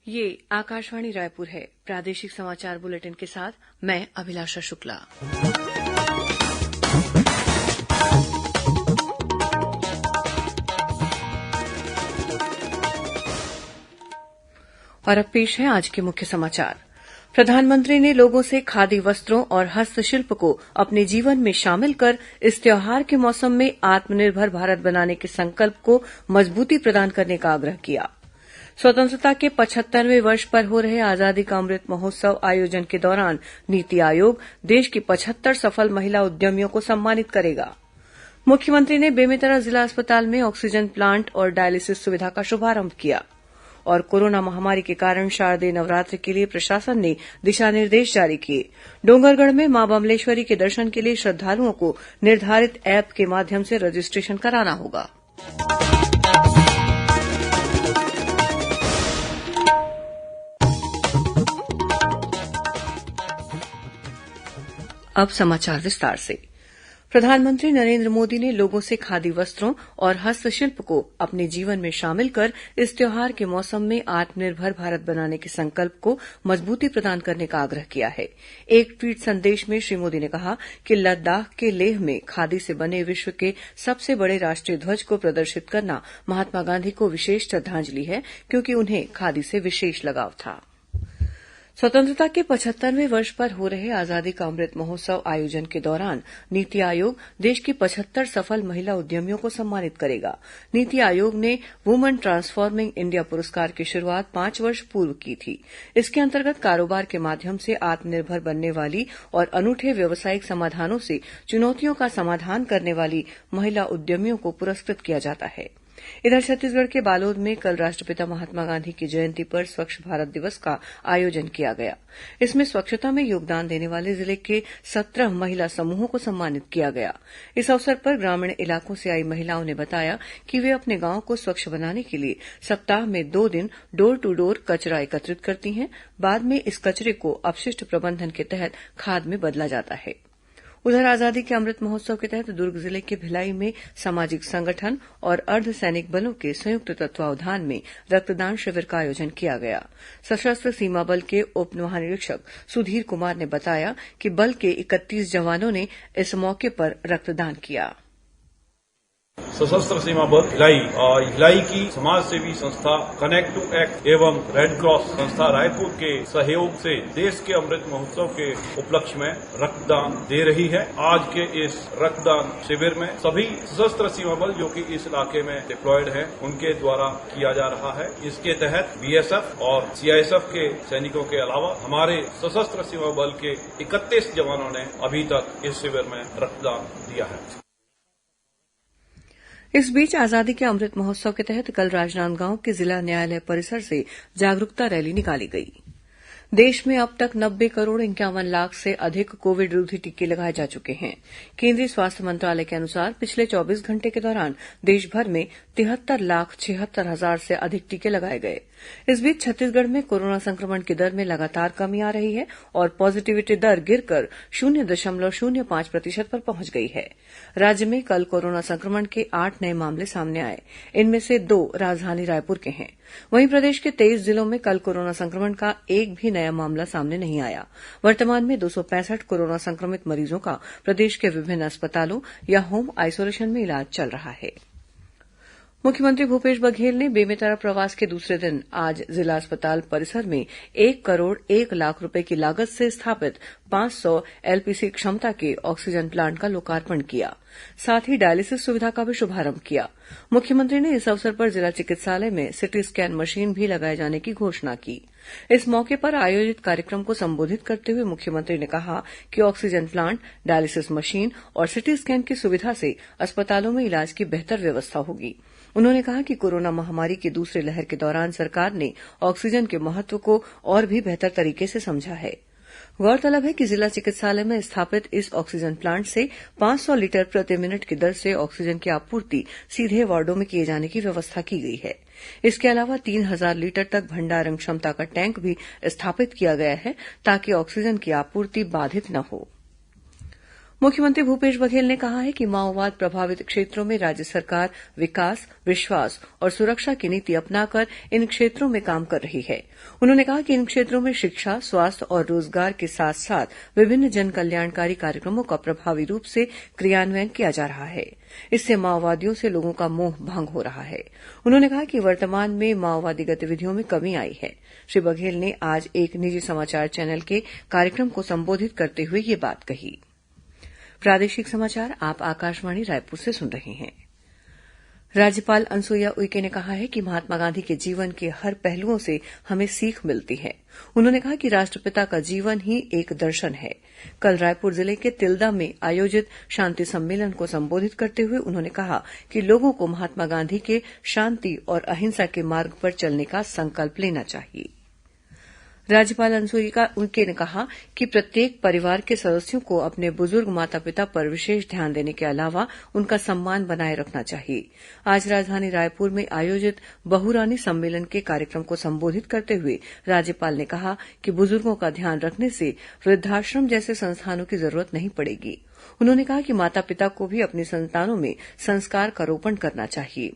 ये आकाशवाणी रायपुर है। प्रादेशिक समाचार बुलेटिन के साथ मैं अभिलाषा शुक्ला। और अब पेश है आज के मुख्य समाचार। प्रधानमंत्री ने लोगों से खादी वस्त्रों और हस्तशिल्प को अपने जीवन में शामिल कर इस त्यौहार के मौसम में आत्मनिर्भर भारत बनाने के संकल्प को मजबूती प्रदान करने का आग्रह किया। स्वतंत्रता के 75वें वर्ष पर हो रहे आजादी का अमृत महोत्सव आयोजन के दौरान नीति आयोग देश की 75 सफल महिला उद्यमियों को सम्मानित करेगा। मुख्यमंत्री ने बेमेतरा जिला अस्पताल में ऑक्सीजन प्लांट और डायलिसिस सुविधा का शुभारंभ किया। और कोरोना महामारी के कारण शारदीय नवरात्र के लिए प्रशासन ने दिशा निर्देश जारी किए। डोंगरगढ़ में मां बमलेश्वरी के दर्शन के लिए श्रद्धालुओं को निर्धारित ऐप के माध्यम से रजिस्ट्रेशन कराना होगा। अब समाचार विस्तार से। प्रधानमंत्री नरेन्द्र मोदी ने लोगों से खादी वस्त्रों और हस्तशिल्प को अपने जीवन में शामिल कर इस त्यौहार के मौसम में आत्मनिर्भर भारत बनाने के संकल्प को मजबूती प्रदान करने का आग्रह किया है। एक ट्वीट संदेश में श्री मोदी ने कहा कि लद्दाख के लेह में खादी से बने विश्व के सबसे बड़े राष्ट्रीय ध्वज को प्रदर्शित करना महात्मा गांधी को विशेष श्रद्धांजलि है, क्योंकि उन्हें खादी से विशेष लगाव था। स्वतंत्रता के 75वें वर्ष पर हो रहे आजादी का अमृत महोत्सव आयोजन के दौरान नीति आयोग देश की 75 सफल महिला उद्यमियों को सम्मानित करेगा। नीति आयोग ने वुमन ट्रांसफॉर्मिंग इंडिया पुरस्कार की शुरुआत 5 वर्ष पूर्व की थी। इसके अंतर्गत कारोबार के माध्यम से आत्मनिर्भर बनने वाली और अनूठे व्यावसायिक समाधानों से चुनौतियों का समाधान करने वाली महिला उद्यमियों को पुरस्कृत किया जाता है। इधर छत्तीसगढ़ के बालोद में कल राष्ट्रपिता महात्मा गांधी की जयंती पर स्वच्छ भारत दिवस का आयोजन किया गया। इसमें स्वच्छता में योगदान देने वाले जिले के 17 महिला समूहों को सम्मानित किया गया। इस अवसर पर ग्रामीण इलाकों से आई महिलाओं ने बताया कि वे अपने गांव को स्वच्छ बनाने के लिए सप्ताह में 2 दिन डोर टू डोर कचरा एकत्रित करती हैं। बाद में इस कचरे को अपशिष्ट प्रबंधन के तहत खाद में बदला जाता है। उधर आजादी के अमृत महोत्सव के तहत दुर्ग जिले के भिलाई में सामाजिक संगठन और अर्धसैनिक बलों के संयुक्त तत्वावधान में रक्तदान शिविर का आयोजन किया गया। सशस्त्र सीमा बल के उप महानिरीक्षक सुधीर कुमार ने बताया कि बल के 31 जवानों ने इस मौके पर रक्तदान किया। सशस्त्र सीमा बल भिलाई की समाज सेवी संस्था कनेक्ट टू एक्ट एवं रेड क्रॉस संस्था रायपुर के सहयोग से देश के अमृत महोत्सव के उपलक्ष्य में रक्तदान दे रही है। आज के इस रक्तदान शिविर में सभी सशस्त्र सीमा बल जो कि इस इलाके में डिप्लॉयड है उनके द्वारा किया जा रहा है। इसके तहत बीएसएफ और सीआईएसएफ के सैनिकों के अलावा हमारे सशस्त्र सीमा बल के 31 जवानों ने अभी तक इस शिविर में रक्तदान दिया है। इस बीच आजादी के अमृत महोत्सव के तहत कल राजनांदगांव के जिला न्यायालय परिसर से जागरूकता रैली निकाली गई। देश में अब तक 90 करोड़ 51 लाख से अधिक कोविड विरोधी टीके लगाए जा चुके हैं। केंद्रीय स्वास्थ्य मंत्रालय के अनुसार पिछले 24 घंटे के दौरान देशभर में 73,76,000 से अधिक टीके लगाए गए। इस बीच छत्तीसगढ़ में कोरोना संक्रमण की दर में लगातार कमी आ रही है और पॉजिटिविटी दर गिरकर 0.05% पर पहुंच गई है। राज्य में कल कोरोना संक्रमण के 8 नए मामले सामने आए। इनमें से 2 राजधानी रायपुर के हैं। वहीं प्रदेश के 23 जिलों में कल कोरोना संक्रमण का एक भी नया मामला सामने नहीं आया। वर्तमान में 265 कोरोना संक्रमित मरीजों का प्रदेश के विभिन्न अस्पतालों या होम आइसोलेशन में इलाज चल रहा है। मुख्यमंत्री भूपेश बघेल ने बेमेतरा प्रवास के दूसरे दिन आज जिला अस्पताल परिसर में 1 करोड़ 1 लाख रुपए की लागत से स्थापित 500 एलपीसी क्षमता के ऑक्सीजन प्लांट का लोकार्पण किया। साथ ही डायलिसिस सुविधा का भी शुभारंभ किया। मुख्यमंत्री ने इस अवसर पर जिला चिकित्सालय में सिटी स्कैन मशीन भी लगाए जाने की घोषणा की। इस मौके पर आयोजित कार्यक्रम को संबोधित करते हुए मुख्यमंत्री ने कहा कि ऑक्सीजन प्लांट, डायलिसिस मशीन और सिटी स्कैन की सुविधा से अस्पतालों में इलाज की बेहतर व्यवस्था होगी। उन्होंने कहा कि कोरोना महामारी की दूसरी लहर के दौरान सरकार ने ऑक्सीजन के महत्व को और भी बेहतर तरीके से समझा है। गौरतलब है कि जिला चिकित्सालय में स्थापित इस ऑक्सीजन प्लांट से 500 लीटर प्रति मिनट की दर से ऑक्सीजन की आपूर्ति सीधे वार्डों में किए जाने की व्यवस्था की गई है। इसके अलावा 3000 लीटर तक भंडारण क्षमता का टैंक भी स्थापित किया गया है ताकि ऑक्सीजन की आपूर्ति बाधित न हो। मुख्यमंत्री भूपेश बघेल ने कहा है कि माओवाद प्रभावित क्षेत्रों में राज्य सरकार विकास, विश्वास और सुरक्षा की नीति अपनाकर इन क्षेत्रों में काम कर रही है। उन्होंने कहा कि इन क्षेत्रों में शिक्षा, स्वास्थ्य और रोजगार के साथ साथ विभिन्न जन कल्याणकारी कार्यक्रमों का प्रभावी रूप से क्रियान्वयन किया जा रहा है। इससे माओवादियों से लोगों का मोह भंग हो रहा है। उन्होंने कहा कि वर्तमान में माओवादी गतिविधियों में कमी आई है। श्री बघेल ने आज एक निजी समाचार चैनल के कार्यक्रम को संबोधित करते हुए ये बात कही। प्रादेशिक समाचार आप आकाशवाणी रायपुर से सुन रहे हैं। राज्यपाल अनुसुईया उइके ने कहा है कि महात्मा गांधी के जीवन के हर पहलुओं से हमें सीख मिलती है। उन्होंने कहा कि राष्ट्रपिता का जीवन ही एक दर्शन है। कल रायपुर जिले के तिल्दा में आयोजित शांति सम्मेलन को संबोधित करते हुए उन्होंने कहा कि लोगों को महात्मा गांधी के शांति और अहिंसा के मार्ग पर चलने का संकल्प लेना चाहिए। राज्यपाल अनुसुईया उइके ने कहा कि प्रत्येक परिवार के सदस्यों को अपने बुजुर्ग माता पिता पर विशेष ध्यान देने के अलावा उनका सम्मान बनाए रखना चाहिए। आज राजधानी रायपुर में आयोजित बहुरानी सम्मेलन के कार्यक्रम को संबोधित करते हुए राज्यपाल ने कहा कि बुजुर्गों का ध्यान रखने से वृद्धाश्रम जैसे संस्थानों की जरूरत नहीं पड़ेगी। उन्होंने कहा कि माता पिता को भी अपनी संतानों में संस्कार का रोपण करना चाहिए।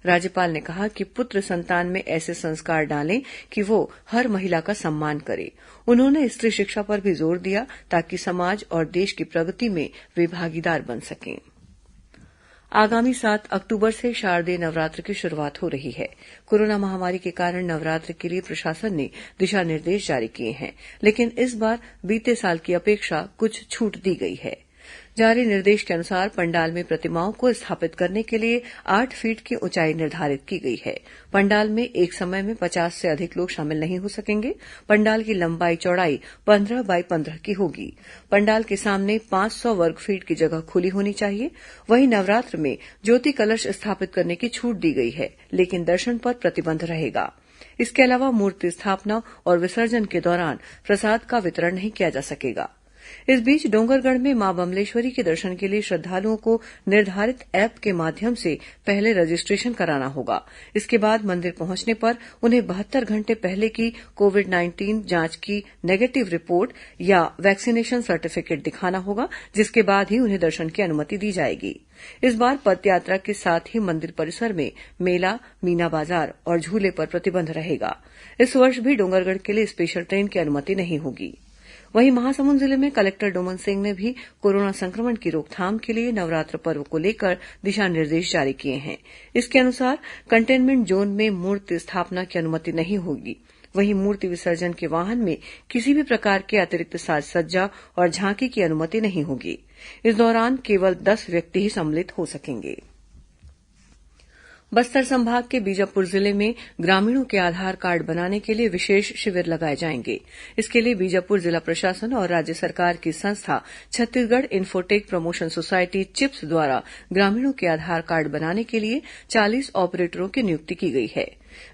राज्यपाल ने कहा कि पुत्र संतान में ऐसे संस्कार डालें कि वो हर महिला का सम्मान करे। उन्होंने स्त्री शिक्षा पर भी जोर दिया ताकि समाज और देश की प्रगति में वे भागीदार बन सकें। आगामी 7 अक्टूबर से शारदीय नवरात्र की शुरुआत हो रही है। कोरोना महामारी के कारण नवरात्र के लिए प्रशासन ने दिशा निर्देश जारी किए हैं, लेकिन इस बार बीते साल की अपेक्षा कुछ छूट दी गई है। जारी निर्देश के अनुसार पंडाल में प्रतिमाओं को स्थापित करने के लिए 8 फीट की ऊंचाई निर्धारित की गई है। पंडाल में एक समय में 50 से अधिक लोग शामिल नहीं हो सकेंगे। पंडाल की लंबाई चौड़ाई 15 बाई 15 की होगी। पंडाल के सामने 500 वर्ग फीट की जगह खुली होनी चाहिए। वहीं नवरात्र में ज्योति कलश स्थापित करने की छूट दी गई है, लेकिन दर्शन पर प्रतिबंध रहेगा। इसके अलावा मूर्ति स्थापना और विसर्जन के दौरान प्रसाद का वितरण नहीं किया जा सकेगा। इस बीच डोंगरगढ़ में मां बम्लेश्वरी के दर्शन के लिए श्रद्धालुओं को निर्धारित ऐप के माध्यम से पहले रजिस्ट्रेशन कराना होगा। इसके बाद मंदिर पहुंचने पर उन्हें 72 घंटे पहले की कोविड-19 जांच की नेगेटिव रिपोर्ट या वैक्सीनेशन सर्टिफिकेट दिखाना होगा, जिसके बाद ही उन्हें दर्शन की अनुमति दी जाएगी। इस बार पदयात्रा के साथ ही मंदिर परिसर में मेला, मीना बाजार और झूले पर प्रतिबंध रहेगा। इस वर्ष भी डोंगरगढ़ के लिए स्पेशल ट्रेन की अनुमति नहीं होगी। वहीं महासमुंद जिले में कलेक्टर डोमन सिंह ने भी कोरोना संक्रमण की रोकथाम के लिए नवरात्र पर्व को लेकर दिशा निर्देश जारी किए हैं। इसके अनुसार कंटेनमेंट जोन में मूर्ति स्थापना की अनुमति नहीं होगी। वहीं मूर्ति विसर्जन के वाहन में किसी भी प्रकार के अतिरिक्त साज सज्जा और झांकी की अनुमति नहीं होगी। इस दौरान केवल 10 व्यक्ति ही सम्मिलित हो सकेंगे। बस्तर संभाग के बीजापुर जिले में ग्रामीणों के आधार कार्ड बनाने के लिए विशेष शिविर लगाए जाएंगे। इसके लिए बीजापुर जिला प्रशासन और राज्य सरकार की संस्था Chhattisgarh infotech promotion society chips द्वारा ग्रामीणों के आधार कार्ड बनाने के लिए 40 ऑपरेटरों की नियुक्ति की गई है।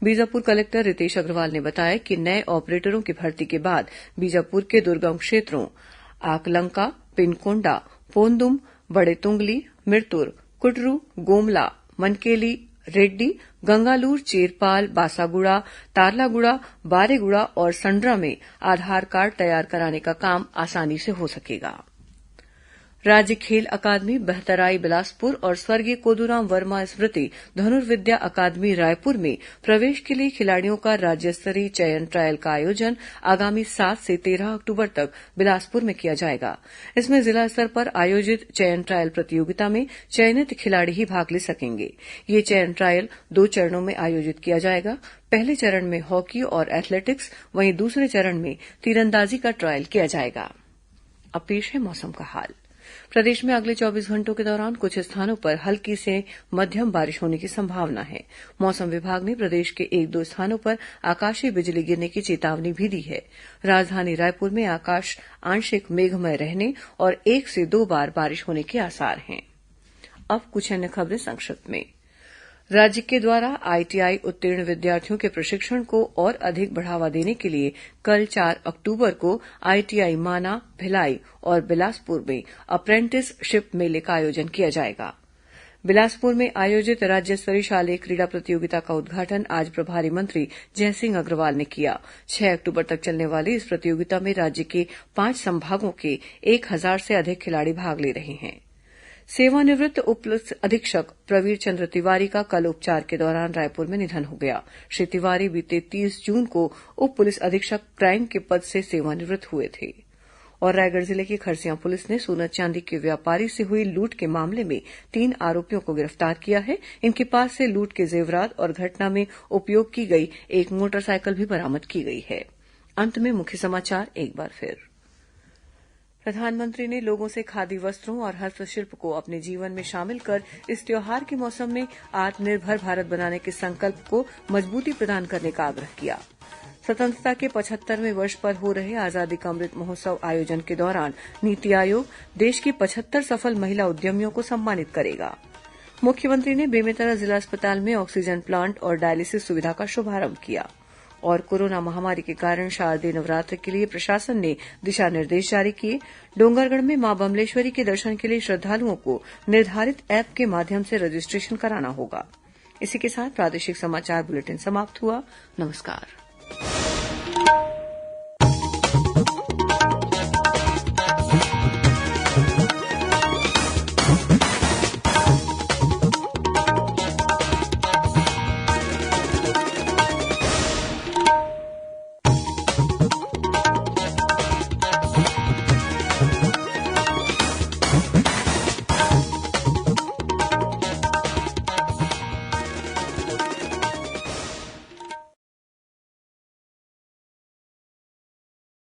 बीजापुर कलेक्टर रितेश अग्रवाल ने बताया कि नए ऑपरेटरों की भर्ती के बाद बीजापुर के दुर्गम क्षेत्रों आकलंका, पिनकोंडा, पोंदुम, बड़े तुंगली, मिरतुर, कुटरू, गोमला, मनकेली, रेड्डी, गंगालूर, चेरपाल, बासागुड़ा, तारलागुड़ा, बारेगुड़ा और संड्रा में आधार कार्ड तैयार कराने का काम आसानी से हो सकेगा। राज्य खेल अकादमी बहतराई बिलासपुर और स्वर्गीय कोदूराम वर्मा स्मृति धनुर्विद्या अकादमी रायपुर में प्रवेश के लिए खिलाड़ियों का राज्य स्तरीय चयन ट्रायल का आयोजन आगामी 7 से 13 अक्टूबर तक बिलासपुर में किया जाएगा। इसमें जिला स्तर पर आयोजित चयन ट्रायल प्रतियोगिता में चयनित खिलाड़ी ही भाग ले सकेंगे। ये चयन ट्रायल 2 चरणों में आयोजित किया जाएगा। पहले चरण में हॉकी और एथलेटिक्स, वहीं दूसरे चरण में तीरंदाजी का ट्रायल किया जाएगा। अब पेश है मौसम का हाल। प्रदेश में अगले 24 घंटों के दौरान कुछ स्थानों पर हल्की से मध्यम बारिश होने की संभावना है। मौसम विभाग ने प्रदेश के 1-2 स्थानों पर आकाशीय बिजली गिरने की चेतावनी भी दी है। राजधानी रायपुर में आकाश आंशिक मेघमय रहने और 1 से 2 बार बारिश होने के आसार हैं। अब कुछ अन्य खबरें संक्षिप्त में। राज्य के द्वारा आईटीआई उत्तीर्ण विद्यार्थियों के प्रशिक्षण को और अधिक बढ़ावा देने के लिए कल 4 अक्टूबर को आईटीआई माना, भिलाई और बिलासपुर में अप्रेंटिसशिप मेले का आयोजन किया जाएगा। बिलासपुर में आयोजित राज्य स्तरीय शालेय क्रीड़ा प्रतियोगिता का उद्घाटन आज प्रभारी मंत्री जयसिंह अग्रवाल ने किया। 6 अक्टूबर तक चलने वाली इस प्रतियोगिता में राज्य के 5 संभागों के 1000 से अधिक खिलाड़ी भाग ले रहे हैं। सेवानिवृत्त उप पुलिस अधीक्षक प्रवीर चंद्र तिवारी का कल उपचार के दौरान रायपुर में निधन हो गया। श्री तिवारी बीते 30 जून को उप पुलिस अधीक्षक क्राइम के पद से सेवानिवृत्त हुए थे। और रायगढ़ जिले की खरसिया पुलिस ने सोना चांदी के व्यापारी से हुई लूट के मामले में 3 आरोपियों को गिरफ्तार किया है। इनके पास से लूट के जेवरात और घटना में उपयोग की गई एक मोटरसाइकिल भी बरामद की गई है। अंत में मुख्य समाचार एक बार फिर। प्रधानमंत्री ने लोगों से खादी वस्त्रों और हस्तशिल्प को अपने जीवन में शामिल कर इस त्योहार के मौसम में आत्मनिर्भर भारत बनाने के संकल्प को मजबूती प्रदान करने का आग्रह किया। स्वतंत्रता के 75वें वर्ष पर हो रहे आजादी का अमृत महोत्सव आयोजन के दौरान नीति आयोग देश की 75 सफल महिला उद्यमियों को सम्मानित करेगा। मुख्यमंत्री ने बेमेतरा जिला अस्पताल में ऑक्सीजन प्लांट और डायलिसिस सुविधा का शुभारंभ किया। और कोरोना महामारी के कारण शारदीय नवरात्र के लिए प्रशासन ने दिशा निर्देश जारी किए। डोंगरगढ़ में मां बम्लेश्वरी के दर्शन के लिए श्रद्धालुओं को निर्धारित ऐप के माध्यम से रजिस्ट्रेशन कराना होगा। इसी के साथ प्रादेशिक समाचार बुलेटिन समाप्त हुआ। नमस्कार।